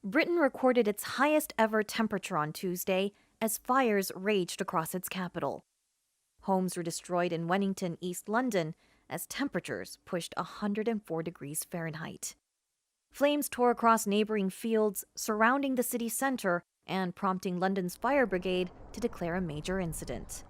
Britain recorded its highest ever temperature on Tuesday as fires raged across its capital. Homes were destroyed in Wennington, East London, as temperatures pushed 104 degrees Fahrenheit. Flames tore across neighboring fields surrounding the city centre and prompting London's fire brigade to declare a major incident.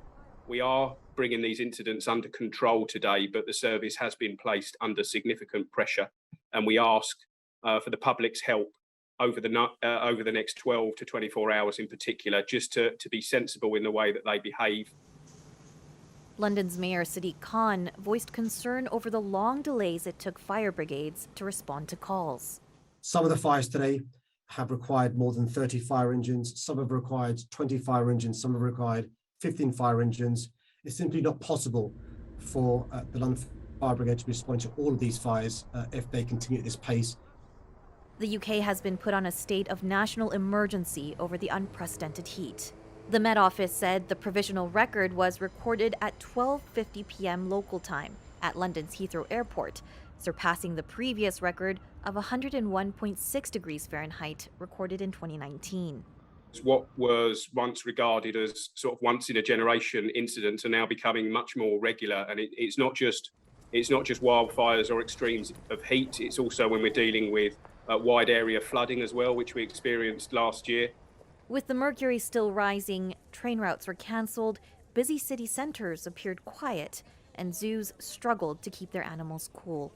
We are bringing these incidents under control today, but the service has been placed under significant pressure, and we ask for the public's help over the next 12 to 24 hours in particular, just to be sensible in the way that they behave. London's Mayor Sadiq Khan voiced concern over the long delays it took fire brigades to respond to calls. Some of the fires today have required more than 30 fire engines. Some have required 20 fire engines. Some have required 15 fire engines. It's simply not possible for the London Fire Brigade to respond to all of these fires if they continue at this pace. The UK has been put on a state of national emergency over the unprecedented heat. The Met Office said the provisional record was recorded at 12:50 p.m. local time at London's Heathrow Airport, surpassing the previous record of 101.6 degrees Fahrenheit recorded in 2019. What was once regarded as sort of once-in-a-generation incidents are now becoming much more regular, and it's not just wildfires or extremes of heat. It's also when we're dealing with wide area flooding as well, which we experienced last year. With the mercury still rising, train routes were cancelled, busy city centres appeared quiet, and zoos struggled to keep their animals cool.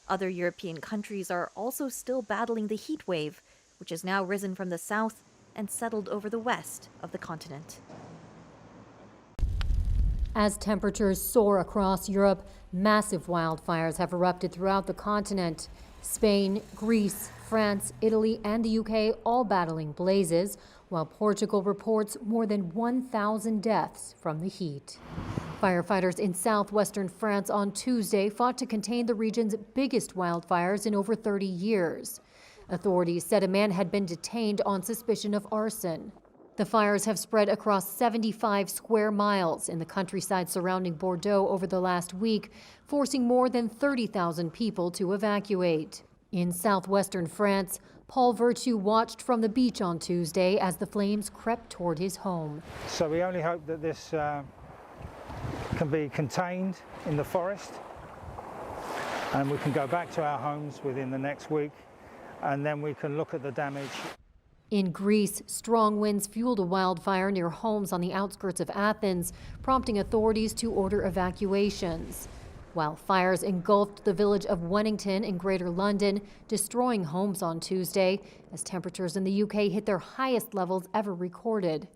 Other European countries are also still battling the heat wave, which has now risen from the south and settled over the west of the continent. As temperatures soar across Europe, massive wildfires have erupted throughout the continent. Spain, Greece, France, Italy, and the UK all battling blazes, while Portugal reports more than 1,000 deaths from the heat. Firefighters in southwestern France on Tuesday fought to contain the region's biggest wildfires in over 30 years. Authorities said a man had been detained on suspicion of arson. The fires have spread across 75 square miles in the countryside surrounding Bordeaux over the last week, forcing more than 30,000 people to evacuate. In southwestern France, Paul Virtue watched from the beach on Tuesday as the flames crept toward his home. So we only hope that this can be contained in the forest and we can go back to our homes within the next week, and then we can look at the damage. In Greece, strong winds fueled a wildfire near homes on the outskirts of Athens, prompting authorities to order evacuations. While fires engulfed the village of Wennington in Greater London, destroying homes on Tuesday, as temperatures in the UK hit their highest levels ever recorded.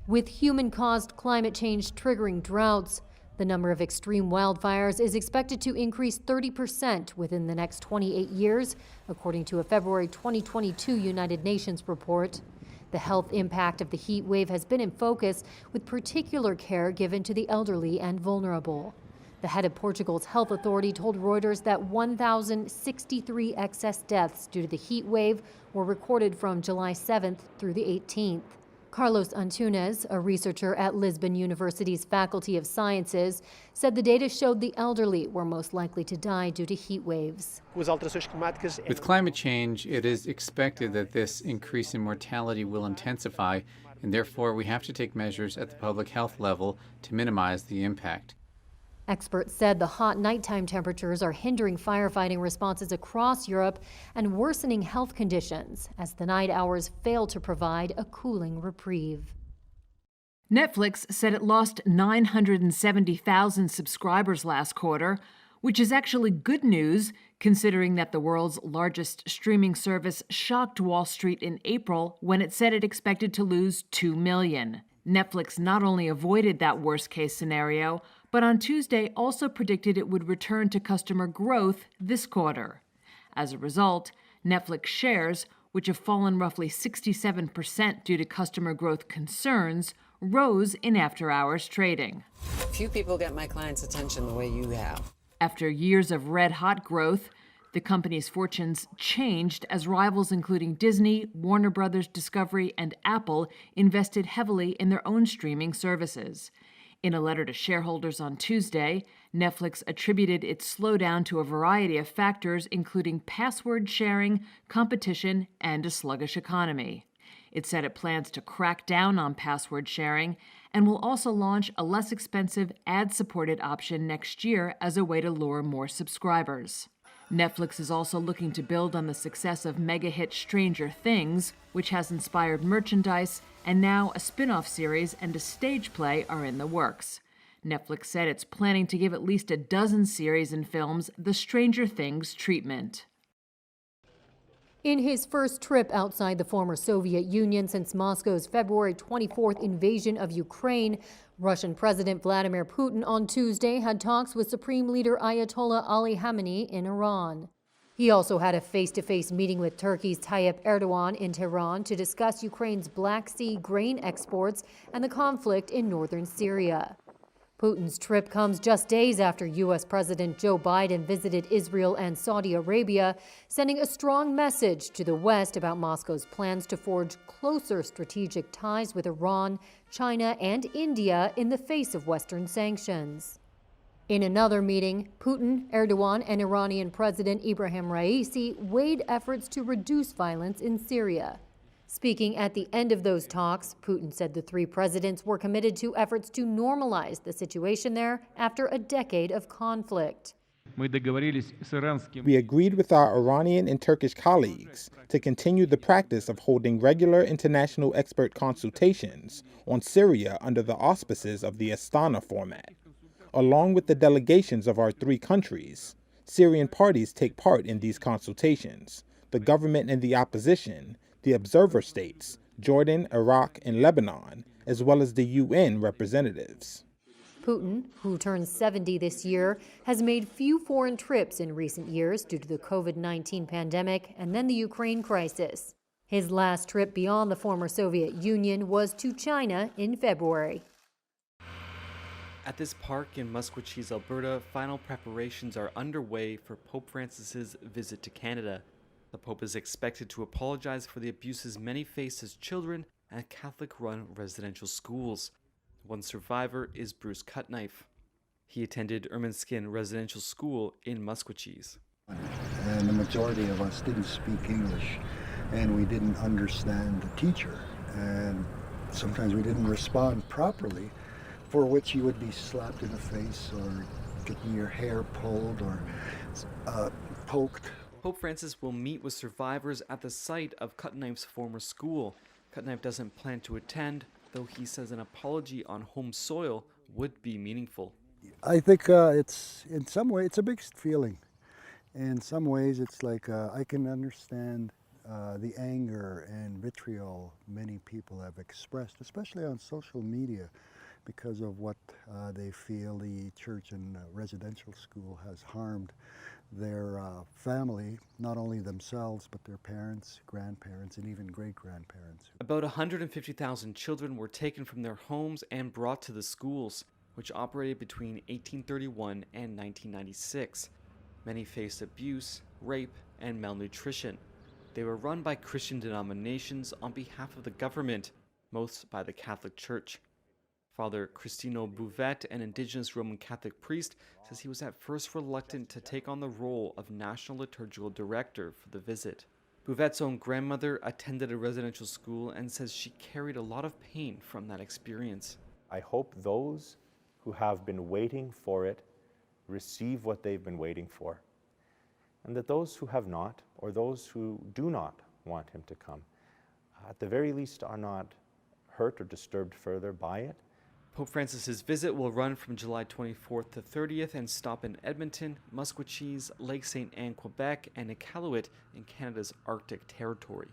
With human-caused climate change triggering droughts, the number of extreme wildfires is expected to increase 30% within the next 28 years, according to a February 2022 United Nations report. The health impact of the heat wave has been in focus, with particular care given to the elderly and vulnerable. The head of Portugal's health authority told Reuters that 1,063 excess deaths due to the heat wave were recorded from July 7th through the 18th. Carlos Antunes, a researcher at Lisbon University's Faculty of Sciences, said the data showed the elderly were most likely to die due to heat waves. With climate change, it is expected that this increase in mortality will intensify, and therefore we have to take measures at the public health level to minimize the impact. Experts said the hot nighttime temperatures are hindering firefighting responses across Europe and worsening health conditions as the night hours fail to provide a cooling reprieve. Netflix said it lost 970,000 subscribers last quarter, which is actually good news considering that the world's largest streaming service shocked Wall Street in April when it said it expected to lose 2 million. Netflix not only avoided that worst-case scenario, but on Tuesday also predicted it would return to customer growth this quarter. As a result, Netflix shares, which have fallen roughly 67% due to customer growth concerns, rose in after-hours trading. Few people get my clients' attention the way you have. After years of red-hot growth, the company's fortunes changed as rivals including Disney, Warner Brothers Discovery, and Apple invested heavily in their own streaming services. In a letter to shareholders on Tuesday, Netflix attributed its slowdown to a variety of factors, including password sharing, competition, and a sluggish economy. It said it plans to crack down on password sharing and will also launch a less expensive ad-supported option next year as a way to lure more subscribers. Netflix is also looking to build on the success of mega-hit Stranger Things, which has inspired merchandise, and now a spin-off series and a stage play are in the works. Netflix said it's planning to give at least a dozen series and films the Stranger Things treatment. In his first trip outside the former Soviet Union since Moscow's February 24th invasion of Ukraine, Russian President Vladimir Putin on Tuesday had talks with Supreme Leader Ayatollah Ali Khamenei in Iran. He also had a face-to-face meeting with Turkey's Tayyip Erdogan in Tehran to discuss Ukraine's Black Sea grain exports and the conflict in northern Syria. Putin's trip comes just days after U.S. President Joe Biden visited Israel and Saudi Arabia, sending a strong message to the West about Moscow's plans to forge closer strategic ties with Iran, China, and India in the face of Western sanctions. In another meeting, Putin, Erdogan, and Iranian President Ibrahim Raisi weighed efforts to reduce violence in Syria. Speaking at the end of those talks, Putin said the three presidents were committed to efforts to normalize the situation there after a decade of conflict. We agreed with our Iranian and Turkish colleagues to continue the practice of holding regular international expert consultations on Syria under the auspices of the Astana format. Along with the delegations of our three countries, Syrian parties take part in these consultations, the government and the opposition, the observer states, Jordan, Iraq, and Lebanon, as well as the UN representatives. Putin, who turns 70 this year, has made few foreign trips in recent years due to the COVID-19 pandemic and then the Ukraine crisis. His last trip beyond the former Soviet Union was to China in February. At this park in Musquechies, Alberta, final preparations are underway for Pope Francis's visit to Canada. The Pope is expected to apologize for the abuses many face as children at Catholic-run residential schools. One survivor is Bruce Cutknife. He attended Ermineskin Residential School in Musquechies. And the majority of us didn't speak English, and we didn't understand the teacher. And sometimes we didn't respond properly, for which you would be slapped in the face or getting your hair pulled or poked. Pope Francis will meet with survivors at the site of Cutknife's former school. Cutknife doesn't plan to attend, though he says an apology on home soil would be meaningful. I think it's, in some way, it's a mixed feeling. In some ways, it's like I can understand the anger and vitriol many people have expressed, especially on social media, because of what they feel the church and residential school has harmed their family, not only themselves, but their parents, grandparents, and even great-grandparents. About 150,000 children were taken from their homes and brought to the schools, which operated between 1831 and 1996. Many faced abuse, rape, and malnutrition. They were run by Christian denominations on behalf of the government, most by the Catholic Church. Father Cristino Bouvet, an indigenous Roman Catholic priest, says he was at first reluctant to take on the role of National Liturgical Director for the visit. Bouvet's own grandmother attended a residential school and says she carried a lot of pain from that experience. I hope those who have been waiting for it receive what they've been waiting for, and that those who have not, or those who do not want him to come, at the very least are not hurt or disturbed further by it. Pope Francis's visit will run from July 24th to 30th and stop in Edmonton, Musquechies, Lake St. Anne, Quebec, and Iqaluit in Canada's Arctic territory.